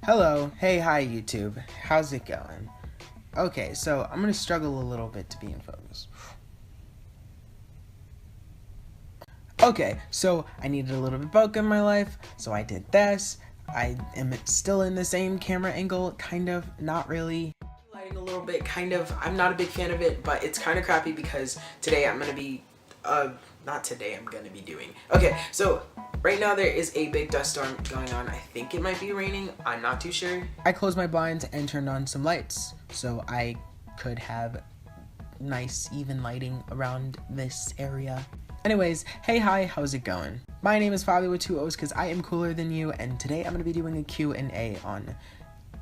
Hello, hey, hi YouTube, how's it going? Okay, so I'm gonna struggle a little bit to be in focus. Okay, so I needed a little bit of bokeh in my life, so I did this. I am still in the same camera angle, kind of, not really. Lighting a little bit, kind of. I'm not a big fan of it, but it's kind of crappy because today I'm gonna be, doing. Okay, so right now there is a big dust storm going on. I think it might be raining. I'm not too sure. I closed my blinds and turned on some lights so I could have nice even lighting around this area. Anyways, hey, hi, how's it going? My name is Fabioo with 2 O's because I am cooler than you, and today I'm going to be doing a Q&A on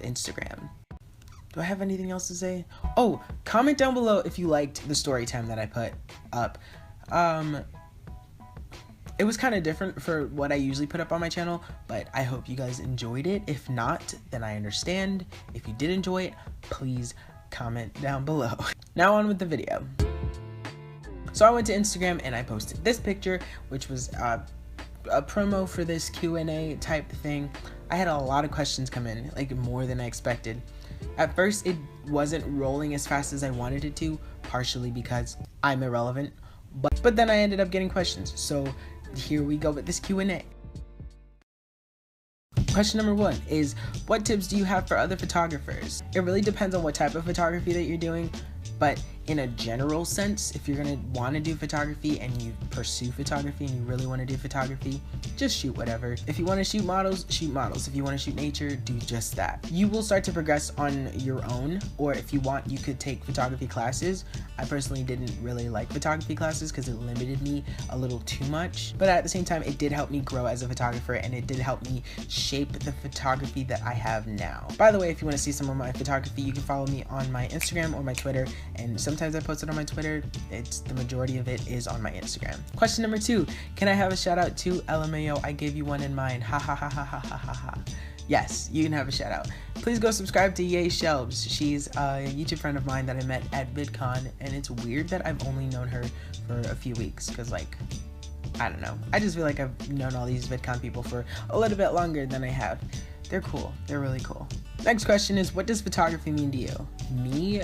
Instagram. Do I have anything else to say? Oh, comment down below if you liked the story time that I put up. It was kind of different for what I usually put up on my channel, but I hope you guys enjoyed it. If not, then I understand. If you did enjoy it, please comment down below. Now on with the video. So I went to Instagram and I posted this picture, which was a promo for this Q&A type thing. I had a lot of questions come in, like more than I expected. At first, it wasn't rolling as fast as I wanted it to, partially because I'm irrelevant, but then I ended up getting questions. So here we go with this Q&A. Question number 1 is, what tips do you have for other photographers? It really depends on what type of photography that you're doing, but in a general sense, if you're gonna want to do photography and you pursue photography and you really want to do photography, just shoot whatever. If you want to shoot models, shoot models. If you want to shoot nature, do just that. You will start to progress on your own, or if you want, you could take photography classes. I personally didn't really like photography classes because it limited me a little too much, but at the same time, it did help me grow as a photographer, and it did help me shape the photography that I have now. By the way, if you want to see some of my photography, you can follow me on my Instagram or my Twitter, and sometimes I post it on my Twitter. The majority of it is on my Instagram. Question number 2, can I have a shout out to LMAO? I gave you one in mind. Ha ha ha ha ha ha ha ha. Yes, you can have a shout out. Please go subscribe to Yay Shelves. She's a YouTube friend of mine that I met at VidCon, and it's weird that I've only known her for a few weeks because, like, I don't know. I just feel like I've known all these VidCon people for a little bit longer than I have. They're cool. They're really cool. Next question is, what does photography mean to you? Me?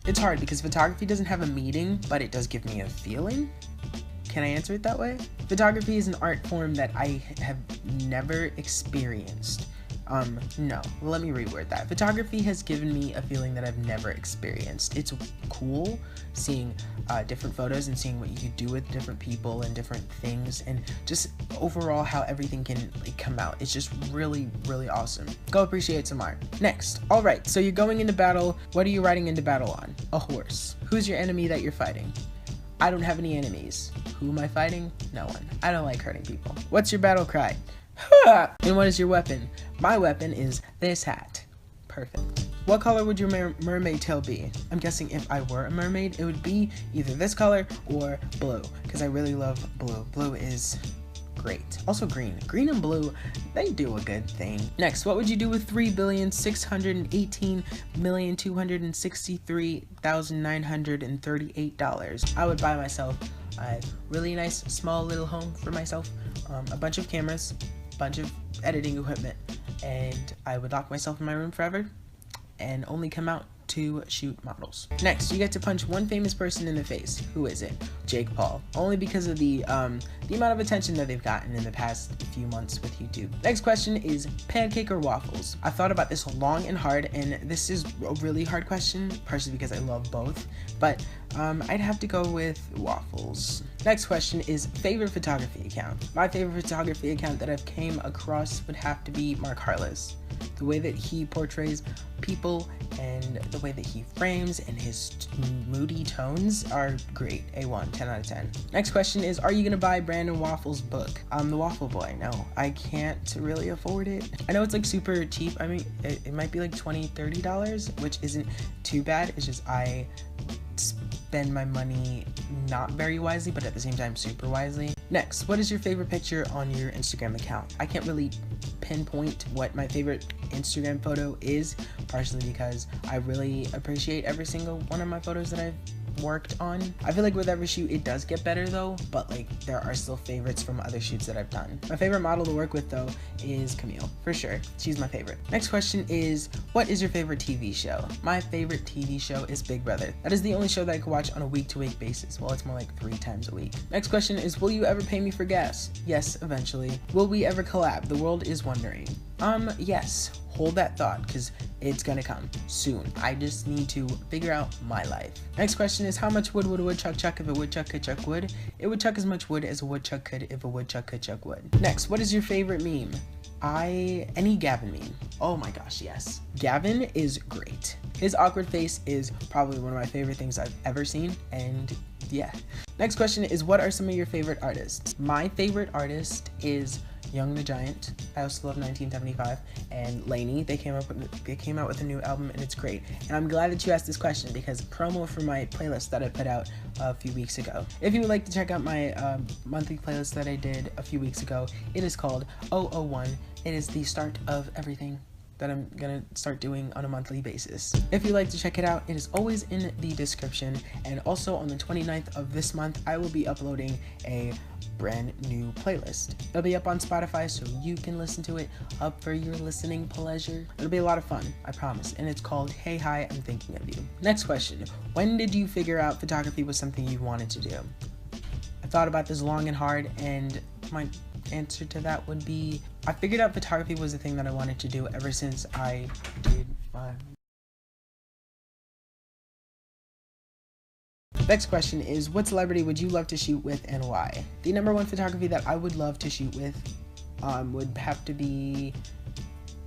It's hard because photography doesn't have a meaning, but it does give me a feeling. Can I answer it that way? Photography is an art form that I have never experienced. No, let me reword that. Photography has given me a feeling that I've never experienced. It's cool seeing different photos and seeing what you can do with different people and different things, and just overall how everything can come out. It's just really, really awesome. Go appreciate some art. Next, all right, so you're going into battle. What are you riding into battle on? A horse. Who's your enemy that you're fighting? I don't have any enemies. Who am I fighting? No one. I don't like hurting people. What's your battle cry? And what is your weapon? My weapon is this hat. Perfect. What color would your mermaid tail be? I'm guessing if I were a mermaid, it would be either this color or blue, because I really love blue. Blue is great. Also green. Green and blue, they do a good thing. Next, what would you do with $3,618,263,938? I would buy myself a really nice small little home for myself, a bunch of cameras, bunch of editing equipment, and I would lock myself in my room forever and only come out to shoot models. Next, you get to punch one famous person in the face. Who is it? Jake Paul. Only because of the amount of attention that they've gotten in the past few months with YouTube. Next question is pancake or waffles? I thought about this long and hard, and this is a really hard question, partially because I love both, but I'd have to go with waffles. Next question is favorite photography account. My favorite photography account that I've came across would have to be Mark Harless. The way that he portrays people and the way that he frames and his moody tones are great. A1, 10 out of 10. Next question is, are you gonna buy Brandon Waffles' book? I'm the Waffle Boy. No, I can't really afford it. I know it's like super cheap. I mean, it might be like $20, $30, which isn't too bad. It's just I spend my money not very wisely, but at the same time super wisely. Next, what is your favorite picture on your Instagram account? I can't really pinpoint what my favorite Instagram photo is, partially because I really appreciate every single one of my photos that I've worked on. I feel like with every shoot it does get better though, but like there are still favorites from other shoots that I've done. My favorite model to work with though is Camille, for sure. She's my favorite. Next question is, what is your favorite TV show? My favorite TV show is Big Brother. That is the only show that I could watch on a week-to-week basis. Well, it's more like 3 times a week. Next question is, will you ever pay me for gas? Yes, eventually. Will we ever collab? The world is wondering. Yes. Hold that thought, because it's gonna come soon. I just need to figure out my life. Next question is, how much wood would a woodchuck chuck if a woodchuck could chuck wood? It would chuck as much wood as a woodchuck could if a woodchuck could chuck wood. Next, what is your favorite meme? Any Gavin meme. Oh my gosh, yes. Gavin is great. His awkward face is probably one of my favorite things I've ever seen, and yeah. Next question is, what are some of your favorite artists? My favorite artist is Young the Giant. I also love 1975 and Lainey. They came out with a new album and it's great. And I'm glad that you asked this question because promo for my playlist that I put out a few weeks ago. If you would like to check out my monthly playlist that I did a few weeks ago, it is called 001. It is the start of everything that I'm gonna start doing on a monthly basis. If you'd like to check it out, it is always in the description. And also on the 29th of this month, I will be uploading a brand new playlist. It'll be up on Spotify so you can listen to it up for your listening pleasure. It'll be a lot of fun, I promise. And it's called Hey Hi, I'm Thinking of You. Next question, when did you figure out photography was something you wanted to do? I thought about this long and hard, and my answer to that would be, I figured out photography was the thing that I wanted to do ever since I did my... Next question is, what celebrity would you love to shoot with and why? The number one photography that I would love to shoot with would have to be,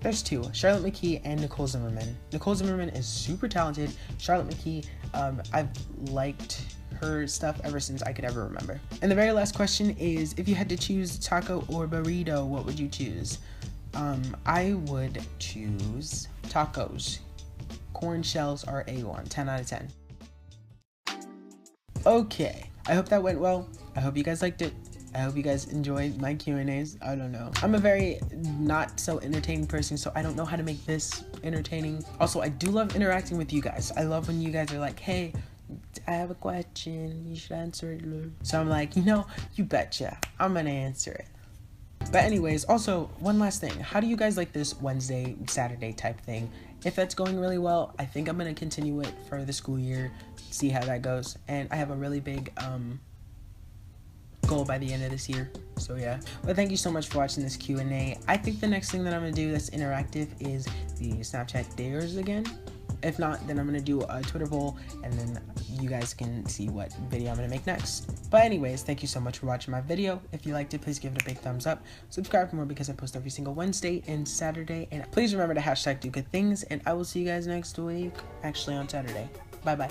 there's 2, Charlotte McKee and Nicole Zimmerman. Nicole Zimmerman is super talented. Charlotte McKee, I've liked her stuff ever since I could ever remember. And the very last question is, if you had to choose taco or burrito, what would you choose? I would choose tacos. Corn shells are A1, 10 out of 10. Okay, I hope that went well. I hope you guys liked it. I hope you guys enjoyed my Q&As. I don't know. I'm a very not so entertaining person, so I don't know how to make this entertaining. Also, I do love interacting with you guys. I love when you guys are like, hey, I have a question, you should answer it. So I'm like, you betcha, I'm gonna answer it. But anyways, also, one last thing. How do you guys like this Wednesday, Saturday type thing? If that's going really well, I think I'm gonna continue it for the school year, see how that goes. And I have a really big goal by the end of this year, so yeah. But thank you so much for watching this Q&A. I think the next thing that I'm gonna do that's interactive is the Snapchat dares again. If not, then I'm gonna do a Twitter poll, and then you guys can see what video I'm gonna make next. But anyways, thank you so much for watching my video. If you liked it, please give it a big thumbs up. Subscribe for more because I post every single Wednesday and Saturday. And please remember to hashtag do good things, and I will see you guys next week, actually on Saturday. Bye bye.